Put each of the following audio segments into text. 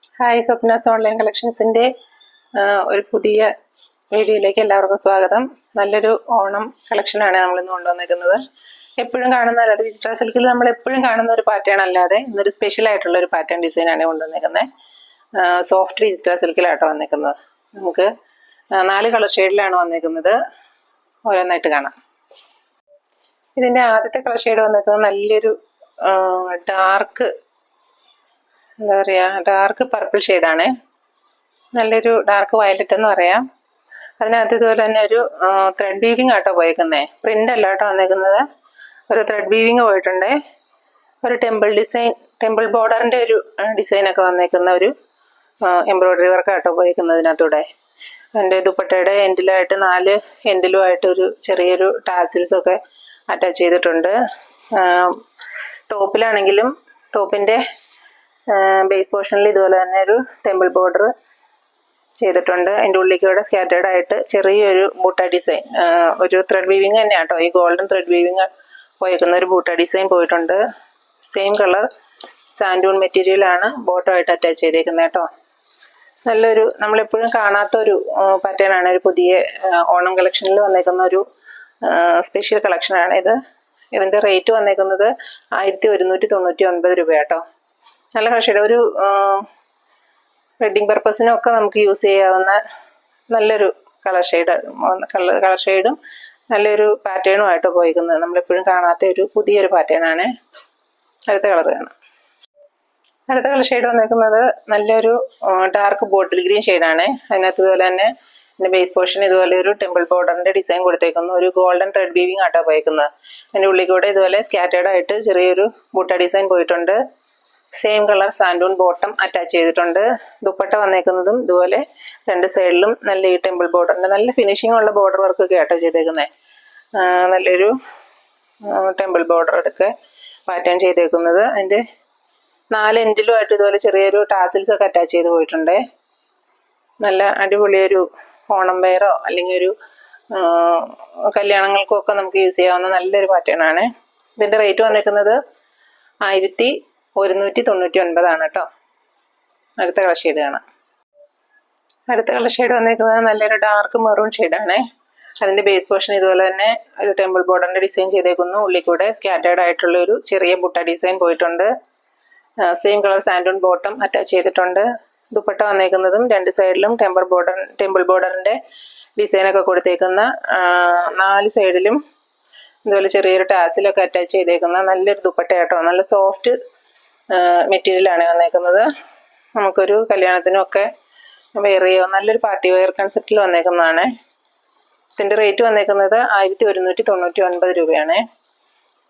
Hi, Swapna's online കളക്ഷൻസിൻ്റെ ഒരു പുതിയ വീഡിയോയിലേക്ക് എല്ലാവർക്കും സ്വാഗതം. നല്ലൊരു ഓണം കളക്ഷനാണ് നമ്മളിന്ന് കൊണ്ടുവന്നിരിക്കുന്നത്. എപ്പോഴും കാണുന്ന, അല്ലാതെ വിസ്ട്ര സിൽക്കിൽ നമ്മൾ എപ്പോഴും കാണുന്ന ഒരു പാറ്റേൺ അല്ലാതെ ഇന്നൊരു സ്പെഷ്യൽ ആയിട്ടുള്ള ഒരു പാറ്റേൺ ഡിസൈനാണ് കൊണ്ടുവന്നിരിക്കുന്നത്. സോഫ്റ്റ് വിസ്ട്ര സിൽക്കിലാട്ടോ വന്നിരിക്കുന്നത്. നമുക്ക് 4 കളർ ഷെയ്ഡിലാണ് വന്നിരിക്കുന്നത്. ഓരോന്നായിട്ട് കാണാം. ഇതിൻ്റെ ആദ്യത്തെ കളർ ഷെയ്ഡ് വന്നിരിക്കുന്നത് നല്ലൊരു ഡാർക്ക്, എന്താ പറയുക, ഡാർക്ക് പർപ്പിൾ ഷെയ്ഡാണ്. നല്ലൊരു ഡാർക്ക് വയലറ്റ് എന്ന് പറയാം. അതിനകത്ത് ഇതുപോലെ തന്നെ ഒരു ത്രെഡ് വീവിങ് ആട്ടോ പോയേക്കുന്നത്. പ്രിൻ്റ് അല്ല കേട്ടോ വന്നേക്കുന്നത്, ഒരു ത്രെഡ് വീവിങ് പോയിട്ടുണ്ട്. ഒരു ടെമ്പിൾ ബോർഡറിൻ്റെ ഒരു ഡിസൈനൊക്കെ വന്നേക്കുന്ന ഒരു എംബ്രോയ്ഡറി വർക്ക് ആട്ടോ പോയേക്കുന്നത് ഇതിനകത്തൂടെ. എൻ്റെ ദുപ്പട്ടയുടെ എൻഡിലായിട്ട് 4 എൻഡിലുമായിട്ട് ഒരു ചെറിയൊരു ടാസിൽസൊക്കെ അറ്റാച്ച് ചെയ്തിട്ടുണ്ട്. ടോപ്പിലാണെങ്കിലും ടോപ്പിൻ്റെ ബേസ് പോർഷനിൽ ഇതുപോലെ തന്നെ ഒരു ടെമ്പിൾ ബോർഡർ ചെയ്തിട്ടുണ്ട്. അതിൻ്റെ ഉള്ളിലേക്കൂടെ സ്കാറ്റേർഡ് ആയിട്ട് ചെറിയൊരു ബൂട്ട ഡിസൈൻ, ഒരു ത്രെഡ് വീവിങ് തന്നെയാണ് കേട്ടോ. ഈ ഗോൾഡൻ ത്രെഡ് വീവിങ് പോയേക്കുന്ന ഒരു ബൂട്ട ഡിസൈൻ പോയിട്ടുണ്ട്. സെയിം കളർ സാൻഡൂൺ മെറ്റീരിയലാണ് ബോട്ടമായിട്ട് അറ്റാച്ച് ചെയ്തേക്കുന്നത് കേട്ടോ. നല്ലൊരു, നമ്മളെപ്പോഴും കാണാത്തൊരു പാറ്റേൺ ആണ്. ഒരു പുതിയ ഓണം കളക്ഷനിൽ വന്നേക്കുന്ന ഒരു സ്പെഷ്യൽ കളക്ഷനാണ് ഇത്. ഇതിൻ്റെ റേറ്റ് വന്നേക്കുന്നത് 1199 രൂപ കേട്ടോ. നല്ല കളർ ഷെയ്ഡ്, ഒരു വെഡ്ഡിങ് പർപ്പസിനൊക്കെ നമുക്ക് യൂസ് ചെയ്യാവുന്ന നല്ലൊരു കളർ ഷെയ്ഡും നല്ലൊരു പാറ്റേണുമായിട്ട് പോയിരിക്കുന്നത്. നമ്മളെപ്പോഴും കാണാത്ത ഒരു പുതിയൊരു പാറ്റേൺ ആണ്. അടുത്ത കളർ കാണാം. അടുത്ത കളർ ഷെയ്ഡ് വന്നിരിക്കുന്നത് നല്ലൊരു ഡാർക്ക് ബോട്ടിൽ ഗ്രീൻ ഷെയ്ഡാണ്. അതിനകത്ത് ഇതുപോലെ തന്നെ ബേസ് പോർഷൻ ഇതുപോലെ ഒരു ടെമ്പിൾ ബോർഡറിൻ്റെ ഡിസൈൻ കൊടുത്തേക്കുന്നു. ഒരു ഗോൾഡൻ ത്രെഡ് വീവിങ് ആട്ടോ പോയിരിക്കുന്നത്. അതിൻ്റെ ഉള്ളിൽ കൂടെ ഇതുപോലെ സ്കാറ്റേർഡ് ആയിട്ട് ചെറിയൊരു ബൂട്ട ഡിസൈൻ പോയിട്ടുണ്ട്. സെയിം കളർ സാൻഡൂൺ ബോട്ടം അറ്റാച്ച് ചെയ്തിട്ടുണ്ട്. ദുപ്പട്ട വന്നേക്കുന്നതും ഇതുപോലെ 2 സൈഡിലും നല്ല ഈ ടെമ്പിൾ ബോർഡറിൻ്റെ നല്ല ഫിനിഷിംഗ് ഉള്ള ബോർഡർ വർക്കൊക്കെ ആട്ടോ ചെയ്തേക്കുന്നത്. നല്ലൊരു ടെമ്പിൾ ബോർഡർ ഒക്കെ പാറ്റേൺ ചെയ്തേക്കുന്നത്. അതിൻ്റെ 4 എൻഡിലുമായിട്ട് ഇതുപോലെ ചെറിയൊരു ടാസിൽസൊക്കെ അറ്റാച്ച് ചെയ്ത് പോയിട്ടുണ്ട്. നല്ല അടിപൊളിയൊരു ഓണം വെയറോ അല്ലെങ്കിൽ ഒരു കല്യാണങ്ങൾക്കും ഒക്കെ നമുക്ക് യൂസ് ചെയ്യാവുന്ന നല്ലൊരു പാറ്റേൺ ആണ്. ഇതിൻ്റെ റേറ്റ് വന്നേക്കുന്നത് 1199 കേട്ടോ. അടുത്ത കളർ ഷെയ്ഡ് കാണാം. അടുത്ത കളർ ഷെയ്ഡ് വന്നിരിക്കുന്നത് നല്ലൊരു ഡാർക്ക് മെറൂൺ ഷെയ്ഡാണ്. അതിൻ്റെ ബേസ് പോർഷൻ ഇതുപോലെ തന്നെ ഒരു ടെമ്പിൾ ബോർഡറിൻ്റെ ഡിസൈൻ ചെയ്തേക്കുന്നു. ഉള്ളിൽ കൂടെ സ്കാറ്റേർഡ് ആയിട്ടുള്ള ഒരു ചെറിയ ബുട്ട ഡിസൈൻ പോയിട്ടുണ്ട്. സെയിം കളർ സാൻഡൂൺ ബോട്ടം അറ്റാച്ച് ചെയ്തിട്ടുണ്ട്. ദുപ്പട്ട വന്നേക്കുന്നതും 2 സൈഡിലും ടെമ്പിൾ ബോർഡറിൻ്റെ ഡിസൈനൊക്കെ കൊടുത്തേക്കുന്ന 4 സൈഡിലും ഇതുപോലെ ചെറിയൊരു ടാസിലൊക്കെ അറ്റാച്ച് ചെയ്തേക്കുന്ന നല്ലൊരു ദുപ്പട്ട കേട്ടോ. നല്ല സോഫ്റ്റ് മെറ്റീരിയലാണ് വന്നേക്കുന്നത്. നമുക്കൊരു കല്യാണത്തിനൊക്കെ വെയർ ചെയ്യാം. നല്ലൊരു പാർട്ടി വെയർ കൺസെപ്റ്റിൽ വന്നേക്കുന്നതാണ്. ഇതിൻ്റെ റേറ്റ് വന്നേക്കുന്നത് 1199 രൂപയാണ്.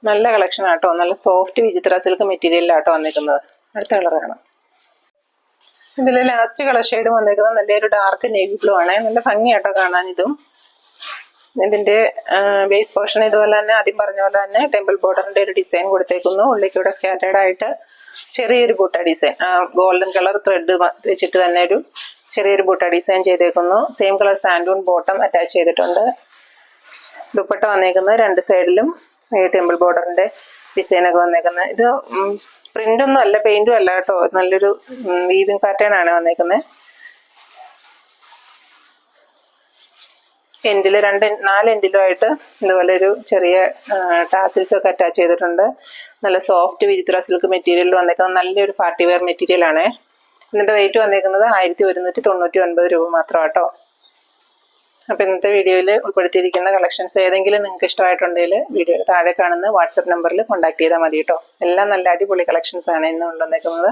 നല്ല കളക്ഷൻ ആട്ടോ. നല്ല സോഫ്റ്റ് വിചിത്ര സിൽക്ക് മെറ്റീരിയലിലാട്ടോ വന്നേക്കുന്നത്. അടുത്ത കളർ കാണാം. ഇതിൽ ലാസ്റ്റ് കളർ ഷെയ്ഡ് വന്നേക്കുന്നത് നല്ലൊരു ഡാർക്ക് നേവി ബ്ലൂ ആണ്. നല്ല ഭംഗിയാട്ടോ കാണാൻ ഇതും. ഇതിൻ്റെ ബേസ് പോർഷൻ ഇതുപോലെ തന്നെ ആദ്യം പറഞ്ഞ പോലെ തന്നെ ടെമ്പിൾ ബോർഡറിൻ്റെ ഒരു ഡിസൈൻ കൊടുത്തേക്കുന്നു. ഉള്ളിലേക്കൂടെ സ്കാറ്റേർഡ് ആയിട്ട് ചെറിയൊരു buta design, golden colour thread വെച്ചിട്ട് തന്നെ ഒരു ചെറിയൊരു ബൂട്ട ഡിസൈൻ ചെയ്തേക്കുന്നു. സെയിം കളർ സാൻഡൂൺ ബോട്ടം അറ്റാച്ച് ചെയ്തിട്ടുണ്ട്. ദുപ്പട്ട വന്നേക്കുന്നത് 2 സൈഡിലും ഈ ടെമ്പിൾ ബോർഡറിൻ്റെ ഡിസൈനൊക്കെ വന്നേക്കുന്നത്. ഇത് പ്രിൻ്റൊന്നും അല്ല, പെയിൻറ്റും അല്ല കേട്ടോ. നല്ലൊരു വീവിങ് പാറ്റേൺ ആണ് വന്നേക്കുന്നത്. എൻഡിൽ 4 എൻഡിലുമായിട്ട് ഇതുപോലെ ഒരു ചെറിയ ടാസിൽസൊക്കെ അറ്റാച്ച് ചെയ്തിട്ടുണ്ട്. നല്ല സോഫ്റ്റ് വിചിത്ര സിൽക്ക് മെറ്റീരിയൽ വന്നേക്കുന്നത് നല്ലൊരു പാർട്ടി വെയർ മെറ്റീരിയലാണ്. ഇതിൻ്റെ റേറ്റ് വന്നേക്കുന്നത് 1199 രൂപ മാത്രം കേട്ടോ. അപ്പോൾ ഇന്നത്തെ വീഡിയോയിൽ ഉൾപ്പെടുത്തിയിരിക്കുന്ന കളക്ഷൻസ് ഏതെങ്കിലും നിങ്ങൾക്ക് ഇഷ്ടമായിട്ടുണ്ടെങ്കിൽ വീഡിയോയിൽ താഴെ കാണുന്ന വാട്സപ്പ് നമ്പറിൽ കോൺടാക്ട് ചെയ്താൽ മതി കേട്ടോ. എല്ലാം നല്ല അടിപൊളി കളക്ഷൻസാണ് ഇന്ന് കൊണ്ടുവന്നേക്കുന്നത്.